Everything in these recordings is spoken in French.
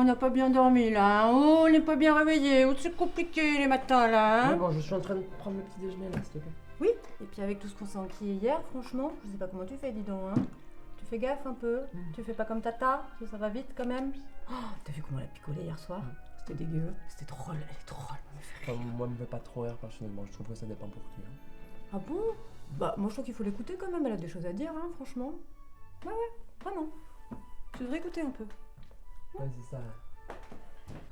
on n'a pas bien dormi là, hein. Oh, on n'est pas bien réveillé, oh, c'est compliqué les matins là. Ouais, Hein. bon, je suis en train de prendre le petit déjeuner là, s'il te plaît. Oui, et puis avec tout ce qu'on s'est enquillé hier, franchement, je sais pas comment tu fais, dis donc. Hein. Tu fais gaffe un peu, tu fais pas comme Tata, ça va vite quand même. Oh, t'as vu comment elle a picolé hier soir? C'était dégueu, c'était drôle, elle est drôle, elle me fait rire. Moi, elle me fait pas trop rire personnellement, je trouve que ça dépend pour qui. Hein. Ah bon? Bah, moi je trouve qu'il faut l'écouter quand même, elle a des choses à dire, hein, franchement. Ouais, vraiment. Tu devrais écouter un peu. Ouais, c'est ça.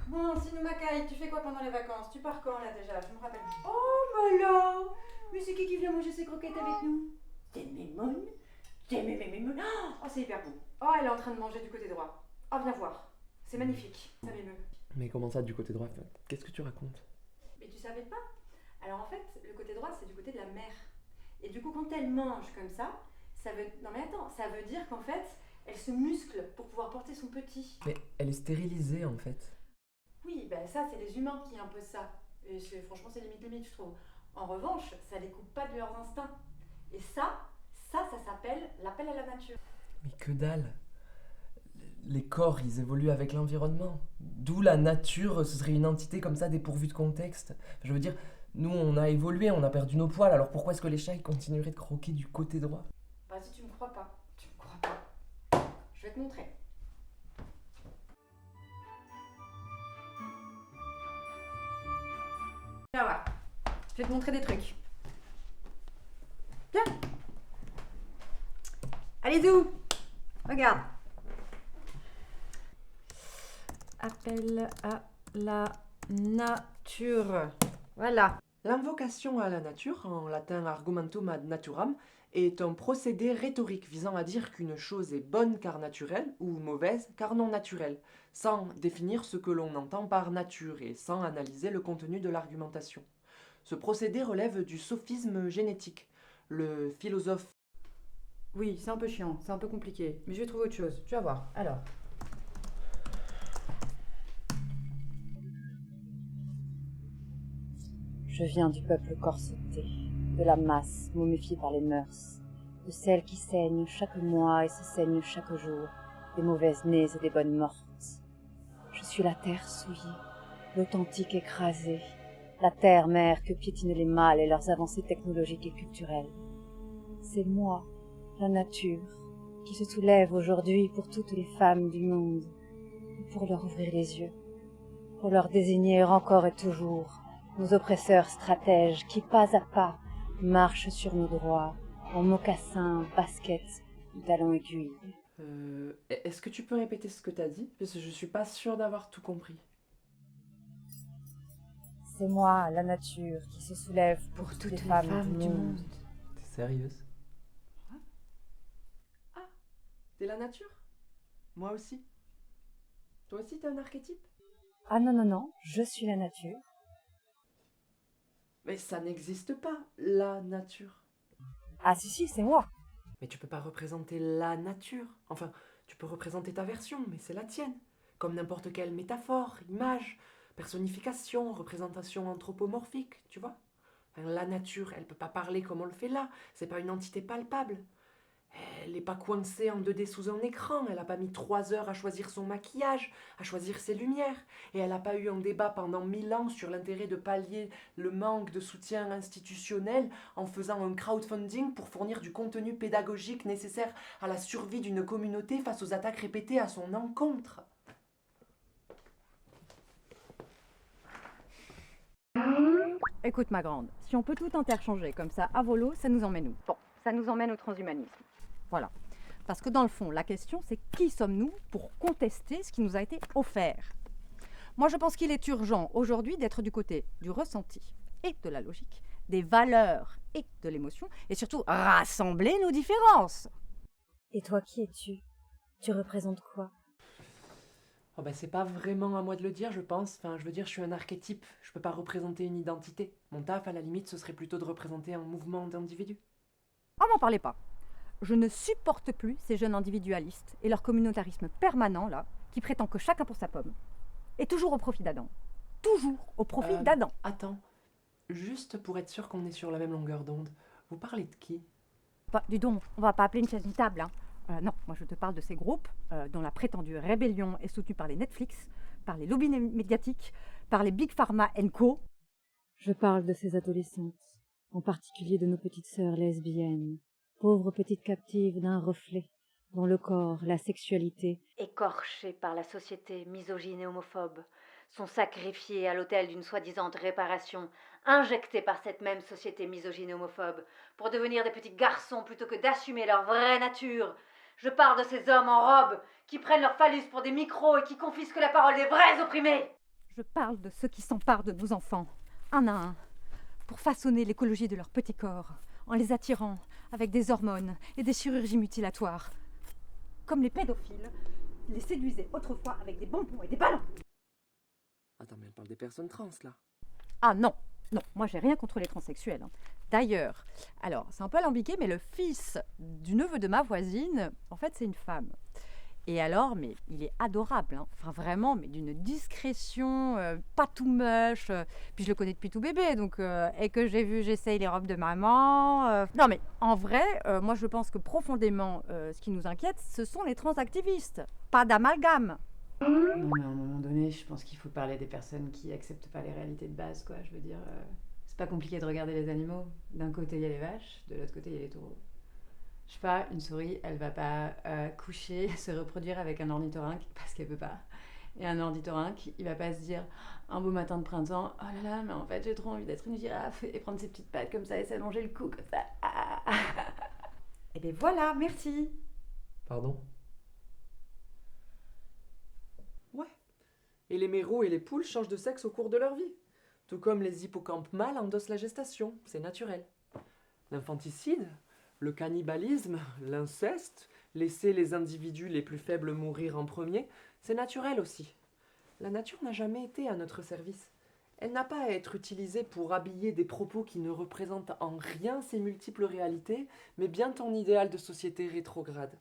Bon, Sinou Macaille, tu fais quoi pendant les vacances? Tu pars quand là déjà? Je me rappelle. Oh, mais là! Mais c'est qui vient manger ses croquettes avec nous? C'est Mémone? C'est Mémone? Oh, c'est hyper bon. Oh, elle est en train de manger du côté droit. Oh, viens voir. C'est magnifique. Ça m'émeut. Mais comment ça, du côté droit? Qu'est-ce que tu racontes? Mais tu savais pas? Alors en fait, le côté droit, c'est du côté de la mère. Et du coup, quand elle mange comme ça veut... Non mais attends, ça veut dire qu'en fait, elle se muscle pour pouvoir porter son petit. Mais elle est stérilisée en fait. Oui, ben ça, c'est les humains qui imposent ça. Et franchement, c'est limite, je trouve. En revanche, ça les coupe pas de leurs instincts. Et ça s'appelle l'appel à la nature. Mais que dalle! Les corps, ils évoluent avec l'environnement. D'où la nature, ce serait une entité comme ça dépourvue de contexte. Je veux dire, nous, on a évolué, on a perdu nos poils, alors pourquoi est-ce que les chats, ils continueraient de croquer du côté droit? Bah si tu me crois pas, je vais te montrer. Viens voir, je vais te montrer des trucs. Viens. Allez, Zou, regarde. Appel à la nature. Voilà. L'invocation à la nature, en latin argumentum ad naturam, est un procédé rhétorique visant à dire qu'une chose est bonne car naturelle ou mauvaise car non naturelle, sans définir ce que l'on entend par nature et sans analyser le contenu de l'argumentation. Ce procédé relève du sophisme génétique. Le philosophe... Oui, c'est un peu chiant, c'est un peu compliqué, mais je vais trouver autre chose. Tu vas voir. Alors. Je viens du peuple corseté, de la masse momifiée par les mœurs, de celle qui saigne chaque mois et se saigne chaque jour, des mauvaises nées et des bonnes mortes. Je suis la terre souillée, l'authentique écrasée, la terre-mère que piétinent les mâles et leurs avancées technologiques et culturelles. C'est moi, la nature, qui se soulève aujourd'hui pour toutes les femmes du monde, et pour leur ouvrir les yeux, pour leur désigner encore et toujours nos oppresseurs stratèges qui, pas à pas, marchent sur nos droits, en mocassins, baskets, talons aiguilles. Est-ce que tu peux répéter ce que t'as dit? Parce que je suis pas sûre d'avoir tout compris. C'est moi, la nature, qui se soulève pour toutes les femmes du monde. T'es sérieuse? Ah, t'es la nature? Moi aussi. Toi aussi t'es un archétype? Ah non, je suis la nature. Mais ça n'existe pas, la nature. Ah si, c'est moi. Mais tu peux pas représenter la nature. Enfin, tu peux représenter ta version, mais c'est la tienne. Comme n'importe quelle métaphore, image, personnification, représentation anthropomorphique, tu vois. Enfin, la nature, elle peut pas parler comme on le fait là. C'est pas une entité palpable. Elle n'est pas coincée en 2D sous un écran, elle n'a pas mis 3 heures à choisir son maquillage, à choisir ses lumières, et elle n'a pas eu un débat pendant 1000 ans sur l'intérêt de pallier le manque de soutien institutionnel en faisant un crowdfunding pour fournir du contenu pédagogique nécessaire à la survie d'une communauté face aux attaques répétées à son encontre. Écoute ma grande, si on peut tout interchanger comme ça à volo, ça nous emmène où? Bon, ça nous emmène au transhumanisme. Voilà. Parce que dans le fond, la question c'est qui sommes-nous pour contester ce qui nous a été offert? Moi je pense qu'il est urgent aujourd'hui d'être du côté du ressenti et de la logique, des valeurs et de l'émotion, et surtout rassembler nos différences. Et toi, qui es-tu? Tu représentes quoi? Oh ben c'est pas vraiment à moi de le dire, je pense. Enfin, je veux dire, je suis un archétype. Je peux pas représenter une identité. Mon taf, à la limite, ce serait plutôt de représenter un mouvement d'individus. Oh, m'en parlez pas. Je ne supporte plus ces jeunes individualistes et leur communautarisme permanent, là, qui prétend que chacun pour sa pomme. Et toujours au profit d'Adam. Toujours au profit d'Adam. Attends, juste pour être sûr qu'on est sur la même longueur d'onde, vous parlez de qui? Bah, dis donc, on va pas appeler une chaise une table, hein. Non, moi je te parle de ces groupes dont la prétendue rébellion est soutenue par les Netflix, par les lobbies médiatiques, par les Big Pharma Co. Je parle de ces adolescentes, en particulier de nos petites sœurs lesbiennes, pauvres petites captives d'un reflet, dont le corps, la sexualité, écorchés par la société misogyne et homophobe, sont sacrifiés à l'autel d'une soi-disant réparation, injectés par cette même société misogyne et homophobe, pour devenir des petits garçons plutôt que d'assumer leur vraie nature. Je parle de ces hommes en robe, qui prennent leur phallus pour des micros et qui confisquent la parole des vrais opprimés. Je parle de ceux qui s'emparent de nos enfants, un à un, pour façonner l'écologie de leur petit corps, en les attirant avec des hormones et des chirurgies mutilatoires. Comme les pédophiles les séduisaient autrefois avec des bonbons et des ballons. Attends, mais elle parle des personnes trans, là. Ah non, non, moi j'ai rien contre les transsexuels. D'ailleurs, alors c'est un peu alambiqué, mais le fils du neveu de ma voisine, en fait c'est une femme. Et alors, mais il est adorable, enfin vraiment, mais d'une discrétion, pas tout moche. Puis je le connais depuis tout bébé, donc et que j'essaye les robes de maman. Non mais en vrai, moi je pense que profondément, ce qui nous inquiète, ce sont les transactivistes, pas d'amalgame. Non, mais à un moment donné, je pense qu'il faut parler des personnes qui acceptent pas les réalités de base, quoi. Je veux dire, c'est pas compliqué de regarder les animaux. D'un côté, il y a les vaches, de l'autre côté, il y a les taureaux. Je sais pas, une souris, elle va pas coucher, se reproduire avec un ornithorynque parce qu'elle peut pas. Et un ornithorynque, il va pas se dire un beau matin de printemps, oh là là, mais en fait j'ai trop envie d'être une girafe et prendre ses petites pattes comme ça et s'allonger le cou comme ça. Et bien voilà, merci. Pardon? Ouais. Et les mérous et les poules changent de sexe au cours de leur vie. Tout comme les hippocampes mâles endossent la gestation, c'est naturel. L'infanticide, le cannibalisme, l'inceste, laisser les individus les plus faibles mourir en premier, c'est naturel aussi. La nature n'a jamais été à notre service. Elle n'a pas à être utilisée pour habiller des propos qui ne représentent en rien ces multiples réalités, mais bien ton idéal de société rétrograde.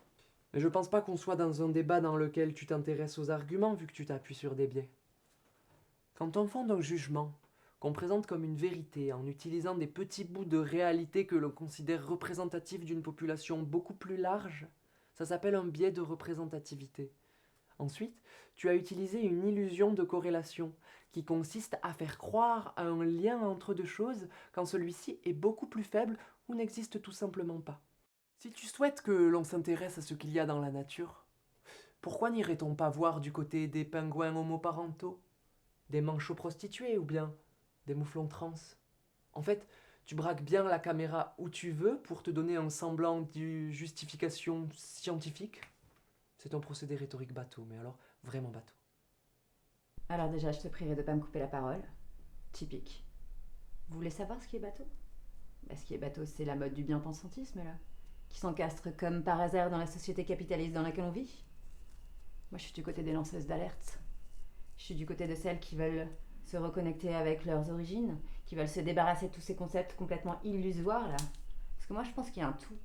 Mais je pense pas qu'on soit dans un débat dans lequel tu t'intéresses aux arguments vu que tu t'appuies sur des biais. Quand on fonde un jugement, qu'on présente comme une vérité en utilisant des petits bouts de réalité que l'on considère représentatifs d'une population beaucoup plus large, ça s'appelle un biais de représentativité. Ensuite, tu as utilisé une illusion de corrélation qui consiste à faire croire à un lien entre deux choses quand celui-ci est beaucoup plus faible ou n'existe tout simplement pas. Si tu souhaites que l'on s'intéresse à ce qu'il y a dans la nature, pourquoi n'irait-on pas voir du côté des pingouins homoparentaux, des manchots prostitués ou bien des mouflons trans? En fait, tu braques bien la caméra où tu veux pour te donner un semblant de justification scientifique. C'est un procédé rhétorique bateau, mais alors vraiment bateau. Alors déjà, je te prierai de pas me couper la parole. Typique. Vous voulez savoir ce qui est bateau? Ce qui est bateau, c'est la mode du bien-pensantisme, là, qui s'encastre comme par hasard dans la société capitaliste dans laquelle on vit. Moi, je suis du côté des lanceuses d'alerte. Je suis du côté de celles qui veulent se reconnecter avec leurs origines, qui veulent se débarrasser de tous ces concepts complètement illusoires, là. Parce que moi, je pense qu'il y a un tout.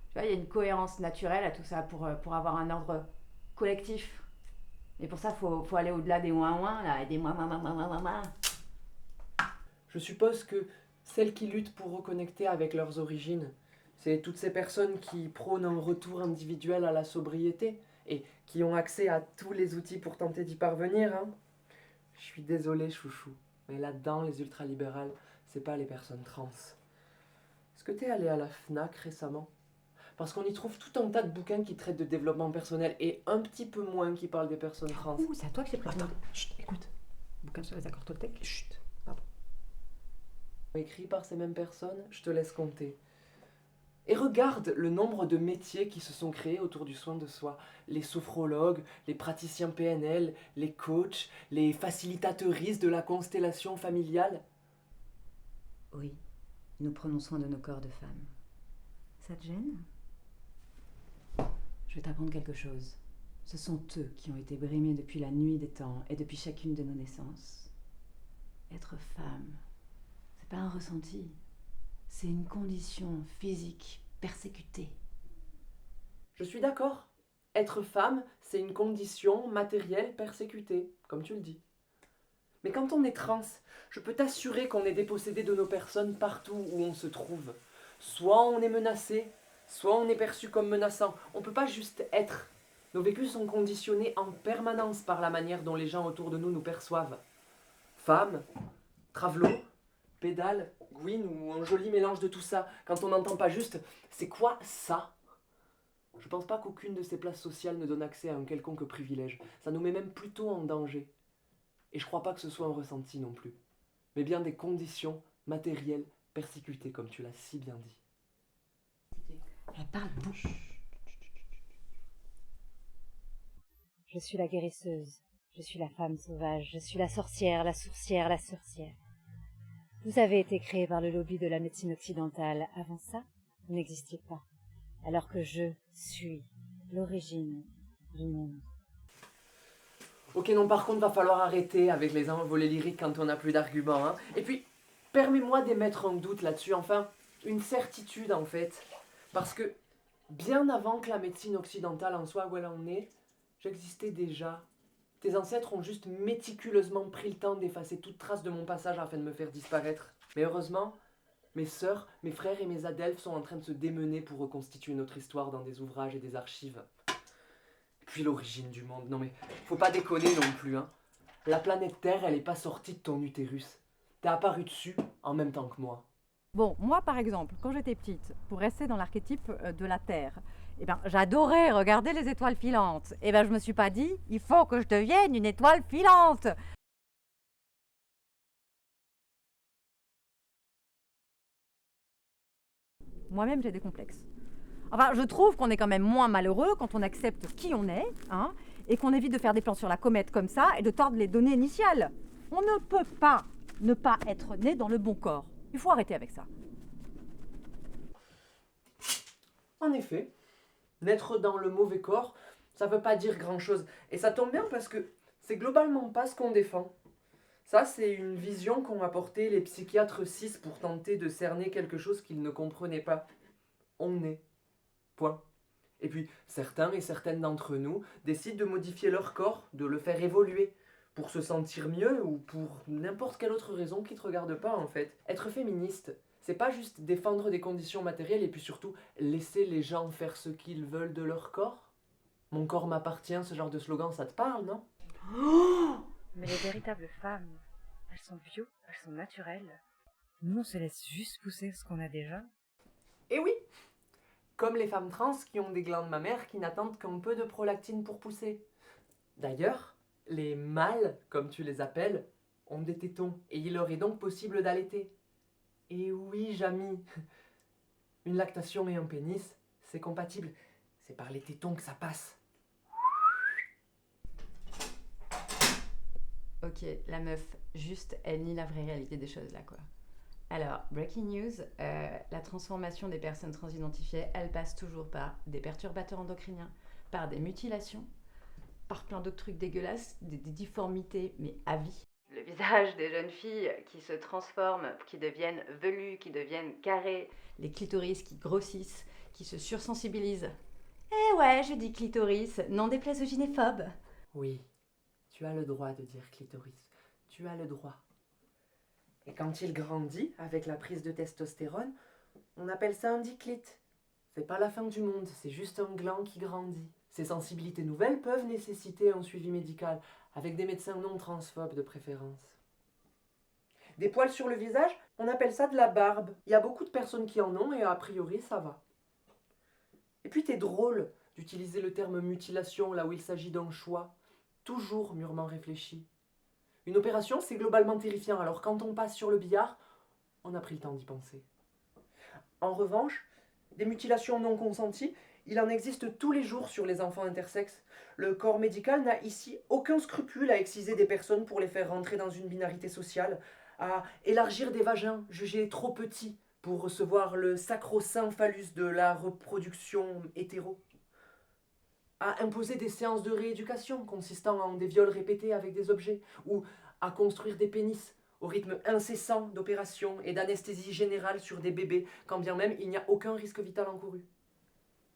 Tu vois, il y a une cohérence naturelle à tout ça pour avoir un ordre collectif. Et pour ça, faut aller au-delà des ouin-ouin, là, et des ouin-ouin-ouin-ouin-ouin. Je suppose que celles qui luttent pour reconnecter avec leurs origines, c'est toutes ces personnes qui prônent un retour individuel à la sobriété et qui ont accès à tous les outils pour tenter d'y parvenir, hein. Je suis désolé, chouchou, mais là-dedans, les ultralibérales, c'est pas les personnes trans. Est-ce que t'es allé à la FNAC récemment? Parce qu'on y trouve tout un tas de bouquins qui traitent de développement personnel et un petit peu moins qui parlent des personnes trans. Ouh, c'est à toi que j'ai présenté. Attends, chut, écoute. Bouquin sur les accords Toltec. Chut, pardon. Écrit par ces mêmes personnes, je te laisse compter. Et regarde le nombre de métiers qui se sont créés autour du soin de soi. Les sophrologues, les praticiens PNL, les coachs, les facilitatrices de la constellation familiale. Oui, nous prenons soin de nos corps de femmes. Ça te gêne? Je vais t'apprendre quelque chose. Ce sont eux qui ont été brimés depuis la nuit des temps et depuis chacune de nos naissances. Être femme, c'est pas un ressenti, c'est une condition physique persécutée. Je suis d'accord. Être femme, c'est une condition matérielle persécutée, comme tu le dis. Mais quand on est trans, je peux t'assurer qu'on est dépossédé de nos personnes partout où on se trouve. Soit on est menacé, soit on est perçu comme menaçant. On peut pas juste être. Nos vécus sont conditionnés en permanence par la manière dont les gens autour de nous nous perçoivent. Femme, travelot, pédale, Gwyn ou un joli mélange de tout ça. Quand on n'entend pas juste « c'est quoi ça ?» Je pense pas qu'aucune de ces places sociales ne donne accès à un quelconque privilège. Ça nous met même plutôt en danger. Et je crois pas que ce soit un ressenti non plus, mais bien des conditions matérielles persécutées, comme tu l'as si bien dit. Elle parle beaucoup. Je suis la guérisseuse, je suis la femme sauvage, je suis la sorcière, la sourcière, la sorcière. Vous avez été créé par le lobby de la médecine occidentale. Avant ça, vous n'existiez pas. Alors que je suis l'origine du monde. Ok, non, par contre, va falloir arrêter avec les envolées lyriques quand on n'a plus d'arguments. Hein. Et puis, permets-moi d'émettre un doute là-dessus, enfin, une certitude en fait. Parce que, bien avant que la médecine occidentale en soit où elle en est, j'existais déjà. Tes ancêtres ont juste méticuleusement pris le temps d'effacer toute trace de mon passage afin de me faire disparaître. Mais heureusement, mes sœurs, mes frères et mes adelphes sont en train de se démener pour reconstituer notre histoire dans des ouvrages et des archives. Et puis l'origine du monde, non mais faut pas déconner non plus, hein. La planète Terre, elle est pas sortie de ton utérus. T'es apparu dessus en même temps que moi. Bon, moi par exemple, quand j'étais petite, pour rester dans l'archétype de la Terre, eh ben, j'adorais regarder les étoiles filantes. Eh ben, je me suis pas dit, il faut que je devienne une étoile filante. Moi-même, j'ai des complexes. Enfin, je trouve qu'on est quand même moins malheureux quand on accepte qui on est, hein, et qu'on évite de faire des plans sur la comète comme ça et de tordre les données initiales. On ne peut pas ne pas être né dans le bon corps. Il faut arrêter avec ça. En effet, naître dans le mauvais corps, ça veut pas dire grand-chose. Et ça tombe bien parce que c'est globalement pas ce qu'on défend. Ça, c'est une vision qu'ont apporté les psychiatres cis pour tenter de cerner quelque chose qu'ils ne comprenaient pas. On est. Point. Et puis, certains et certaines d'entre nous décident de modifier leur corps, de le faire évoluer, pour se sentir mieux ou pour n'importe quelle autre raison qui te regarde pas en fait. Être féministe, c'est pas juste défendre des conditions matérielles et puis surtout laisser les gens faire ce qu'ils veulent de leur corps. Mon corps m'appartient, ce genre de slogan, ça te parle, non? Mais les véritables femmes, elles sont bio, elles sont naturelles. Nous, on se laisse juste pousser ce qu'on a déjà. Eh oui! Comme les femmes trans qui ont des glandes mammaires qui n'attendent qu'un peu de prolactine pour pousser. D'ailleurs, les mâles, comme tu les appelles, ont des tétons et il leur est donc possible d'allaiter. Et oui, Jamy, une lactation et un pénis, c'est compatible. C'est par les tétons que ça passe. Ok, la meuf, juste, elle nie la vraie réalité des choses là, quoi. Alors, breaking news, la transformation des personnes transidentifiées, elle passe toujours par des perturbateurs endocriniens, par des mutilations, par plein d'autres trucs dégueulasses, des difformités, mais à vie. Le visage des jeunes filles qui se transforment, qui deviennent velues, qui deviennent carrées, les clitoris qui grossissent, qui se sursensibilisent. Eh ouais, je dis clitoris, n'en déplaise aux gynéphobes. Oui, tu as le droit de dire clitoris. Tu as le droit. Et quand il grandit, avec la prise de testostérone, on appelle ça un diclite. C'est pas la fin du monde, c'est juste un gland qui grandit. Ces sensibilités nouvelles peuvent nécessiter un suivi médical, avec des médecins non transphobes de préférence. Des poils sur le visage, on appelle ça de la barbe. Il y a beaucoup de personnes qui en ont et a priori ça va. Et puis t'es drôle d'utiliser le terme mutilation là où il s'agit d'un choix, toujours mûrement réfléchi. Une opération, c'est globalement terrifiant, alors quand on passe sur le billard, on a pris le temps d'y penser. En revanche, des mutilations non consenties, il en existe tous les jours sur les enfants intersexes. Le corps médical n'a ici aucun scrupule à exciser des personnes pour les faire rentrer dans une binarité sociale, à élargir des vagins jugés trop petits pour recevoir le sacro-saint phallus de la reproduction hétéro, à imposer des séances de rééducation consistant en des viols répétés avec des objets, ou à construire des pénis au rythme incessant d'opérations et d'anesthésie générale sur des bébés, quand bien même il n'y a aucun risque vital encouru.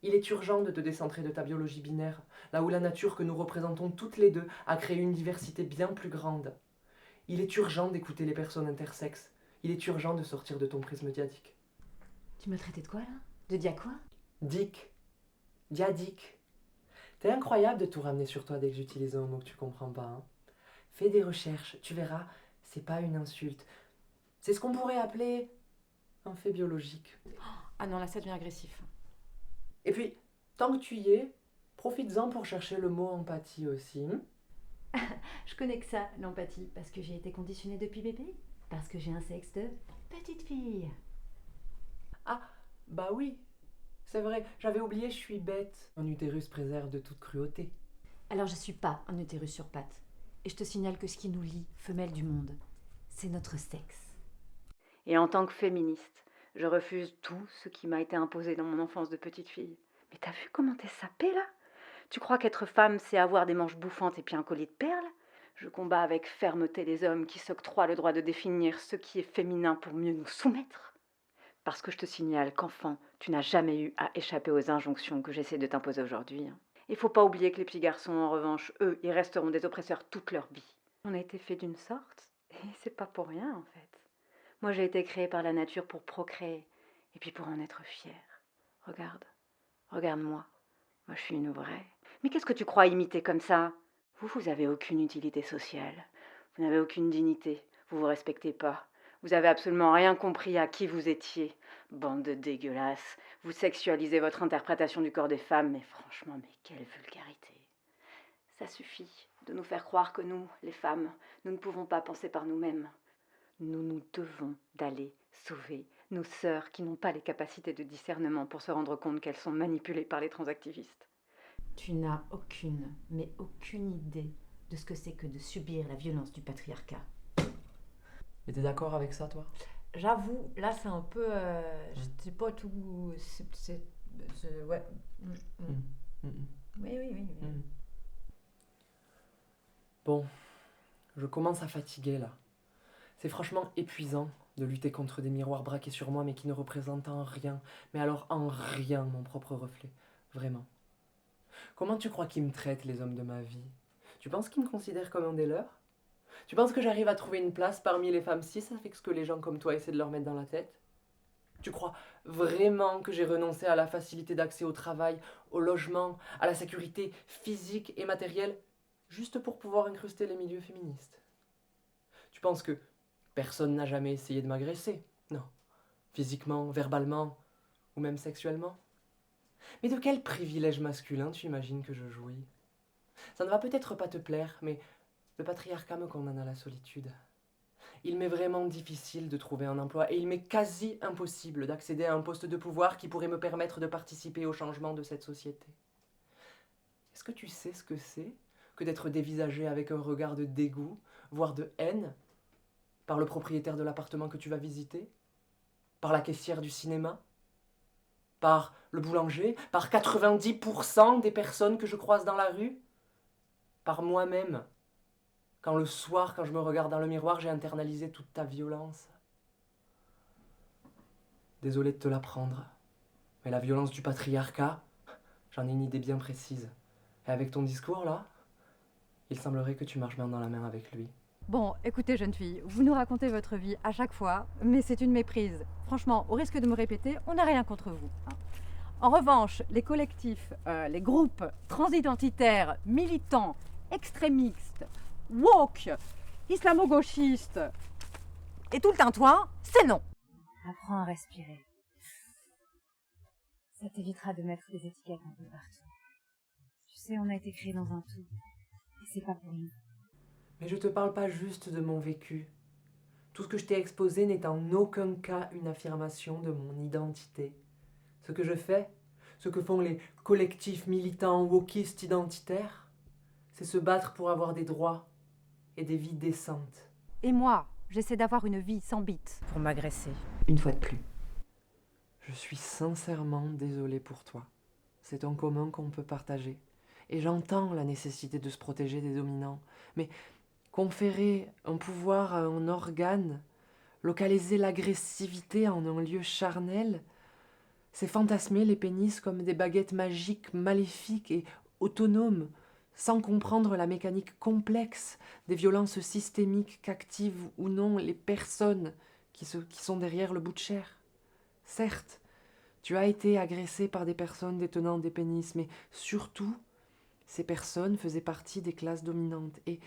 Il est urgent de te décentrer de ta biologie binaire, là où la nature que nous représentons toutes les deux a créé une diversité bien plus grande. Il est urgent d'écouter les personnes intersexes. Il est urgent de sortir de ton prisme diadique. Tu m'as traité de quoi là? De dia quoi? Dick. Diadique. T'es incroyable de tout ramener sur toi dès que j'utilise un mot que tu comprends pas. Hein. Fais des recherches, tu verras, c'est pas une insulte. C'est ce qu'on pourrait appeler un fait biologique. Ah non, là ça devient agressif. Et puis, tant que tu y es, profites-en pour chercher le mot empathie aussi. Je connais que ça, l'empathie, parce que j'ai été conditionnée depuis bébé. Parce que j'ai un sexe de petite fille. Ah, bah oui, c'est vrai, j'avais oublié, je suis bête. Un utérus préserve de toute cruauté. Alors je suis pas un utérus sur pattes. Et je te signale que ce qui nous lie, femelles du monde, c'est notre sexe. Et en tant que féministe, je refuse tout ce qui m'a été imposé dans mon enfance de petite fille. Mais t'as vu comment t'es sapée là? Tu crois qu'être femme, c'est avoir des manches bouffantes et puis un collier de perles? Je combats avec fermeté les hommes qui s'octroient le droit de définir ce qui est féminin pour mieux nous soumettre. Parce que je te signale qu'enfant, tu n'as jamais eu à échapper aux injonctions que j'essaie de t'imposer aujourd'hui. Il faut pas oublier que les petits garçons, en revanche, eux, ils resteront des oppresseurs toute leur vie. On a été fait d'une sorte, et c'est pas pour rien en fait. Moi, j'ai été créée par la nature pour procréer, et puis pour en être fière. Regarde, regarde-moi. Moi, je suis une vraie. Mais qu'est-ce que tu crois imiter comme ça? Vous avez aucune utilité sociale. Vous n'avez aucune dignité. Vous vous respectez pas. Vous avez absolument rien compris à qui vous étiez. Bande de dégueulasses. Vous sexualisez votre interprétation du corps des femmes, mais franchement, mais quelle vulgarité. Ça suffit de nous faire croire que nous, les femmes, nous ne pouvons pas penser par nous-mêmes. Nous devons d'aller sauver nos sœurs qui n'ont pas les capacités de discernement pour se rendre compte qu'elles sont manipulées par les transactivistes. Tu n'as aucune, mais aucune idée de ce que c'est que de subir la violence du patriarcat. Et t'es d'accord avec ça, toi? J'avoue, là c'est un peu... je sais pas tout... ouais. Oui. Bon, je commence à fatiguer là. C'est franchement épuisant de lutter contre des miroirs braqués sur moi mais qui ne représentent en rien, mais alors en rien mon propre reflet. Vraiment. Comment tu crois qu'ils me traitent, les hommes de ma vie? Tu penses qu'ils me considèrent comme un des leurs? Tu penses que j'arrive à trouver une place parmi les femmes cis avec ce que les gens comme toi essaient de leur mettre dans la tête? Tu crois vraiment que j'ai renoncé à la facilité d'accès au travail, au logement, à la sécurité physique et matérielle, juste pour pouvoir incruster les milieux féministes? Tu penses que personne n'a jamais essayé de m'agresser? Non. Physiquement, verbalement, ou même sexuellement? Mais de quel privilège masculin tu imagines que je jouis? Ça ne va peut-être pas te plaire, mais le patriarcat me condamne à la solitude. Il m'est vraiment difficile de trouver un emploi et il m'est quasi impossible d'accéder à un poste de pouvoir qui pourrait me permettre de participer au changement de cette société. Est-ce que tu sais ce que c'est que d'être dévisagé avec un regard de dégoût, voire de haine, par le propriétaire de l'appartement que tu vas visiter, par la caissière du cinéma, par le boulanger, par 90% des personnes que je croise dans la rue, par moi-même? Quand le soir, quand je me regarde dans le miroir, j'ai internalisé toute ta violence. Désolé de te l'apprendre, mais la violence du patriarcat, j'en ai une idée bien précise. Et avec ton discours là, il semblerait que tu marches main dans la main avec lui. Bon, écoutez jeune fille, vous nous racontez votre vie à chaque fois, mais c'est une méprise. Franchement, au risque de me répéter, on n'a rien contre vous. En revanche, les collectifs, les groupes transidentitaires, militants, extrémistes, woke, islamo-gauchistes et tout le tintouin, c'est non. Apprends à respirer. Ça t'évitera de mettre des étiquettes un peu partout. Tu sais, on a été créés dans un tout. Et c'est pas pour rien. Mais je te parle pas juste de mon vécu. Tout ce que je t'ai exposé n'est en aucun cas une affirmation de mon identité. Ce que je fais, ce que font les collectifs militants wokistes identitaires, c'est se battre pour avoir des droits et des vies décentes. Et moi, j'essaie d'avoir une vie sans bite pour m'agresser. Une fois de plus. Je suis sincèrement désolé pour toi. C'est un commun qu'on peut partager. Et j'entends la nécessité de se protéger des dominants. Mais conférer un pouvoir à un organe, localiser l'agressivité en un lieu charnel, c'est fantasmer les pénis comme des baguettes magiques, maléfiques et autonomes, sans comprendre la mécanique complexe des violences systémiques qu'activent ou non les personnes qui sont derrière le bout de chair. Certes, Tu as été agressé par des personnes détenant des pénis, mais surtout, ces personnes faisaient partie des classes dominantes. Et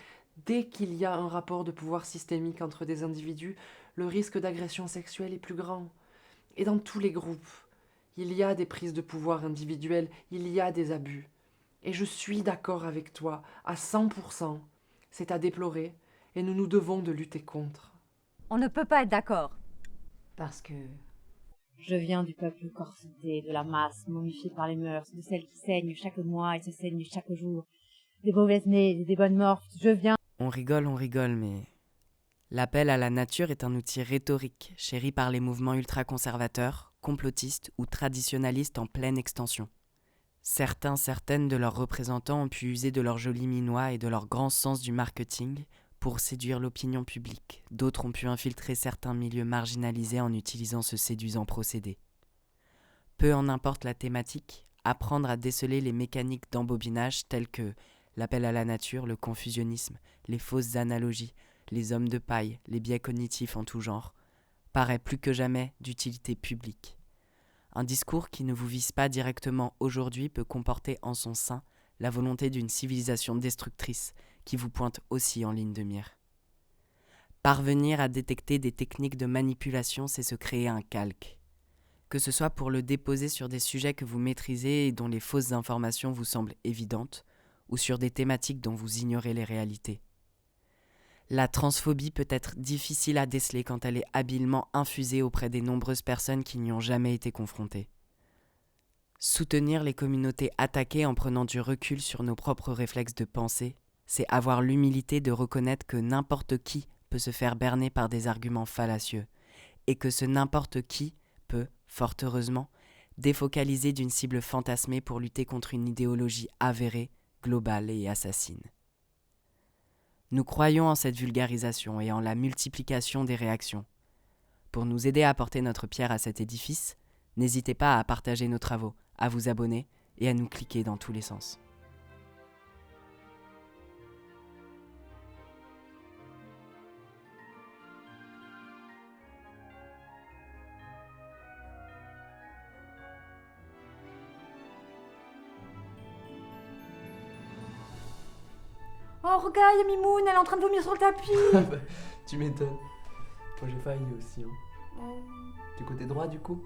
dès qu'il y a un rapport de pouvoir systémique entre des individus, le risque d'agression sexuelle est plus grand. Et dans tous les groupes, il y a des prises de pouvoir individuelles, il y a des abus. Et je suis d'accord avec toi, à 100%. C'est à déplorer, et nous nous devons de lutter contre. On ne peut pas être d'accord. Parce que... Je viens du peuple corseté, de la masse momifiée par les mœurs, de celles qui saignent chaque mois et se saignent chaque jour, des mauvaises nées et des bonnes mortes. Je viens... On rigole, mais... L'appel à la nature est un outil rhétorique, chéri par les mouvements ultra-conservateurs, complotistes ou traditionnalistes en pleine extension. Certaines de leurs représentants ont pu user de leur joli minois et de leur grand sens du marketing pour séduire l'opinion publique. D'autres ont pu infiltrer certains milieux marginalisés en utilisant ce séduisant procédé. Peu en importe la thématique, apprendre à déceler les mécaniques d'embobinage telles que l'appel à la nature, le confusionnisme, les fausses analogies, les hommes de paille, les biais cognitifs en tout genre, paraît plus que jamais d'utilité publique. Un discours qui ne vous vise pas directement aujourd'hui peut comporter en son sein la volonté d'une civilisation destructrice qui vous pointe aussi en ligne de mire. Parvenir à détecter des techniques de manipulation, c'est se créer un calque. Que ce soit pour le déposer sur des sujets que vous maîtrisez et dont les fausses informations vous semblent évidentes, ou sur des thématiques dont vous ignorez les réalités. La transphobie peut être difficile à déceler quand elle est habilement infusée auprès des nombreuses personnes qui n'y ont jamais été confrontées. Soutenir les communautés attaquées en prenant du recul sur nos propres réflexes de pensée, c'est avoir l'humilité de reconnaître que n'importe qui peut se faire berner par des arguments fallacieux, et que ce n'importe qui peut, fort heureusement, défocaliser d'une cible fantasmée pour lutter contre une idéologie avérée, globale et assassine. Nous croyons en cette vulgarisation et en la multiplication des réactions. Pour nous aider à apporter notre pierre à cet édifice, n'hésitez pas à partager nos travaux, à vous abonner et à nous cliquer dans tous les sens. Oh, regarde, il y a Mimoun, elle est en train de vomir sur le tapis. Tu m'étonnes. Moi j'ai failli aussi. Hein. Du côté droit du coup.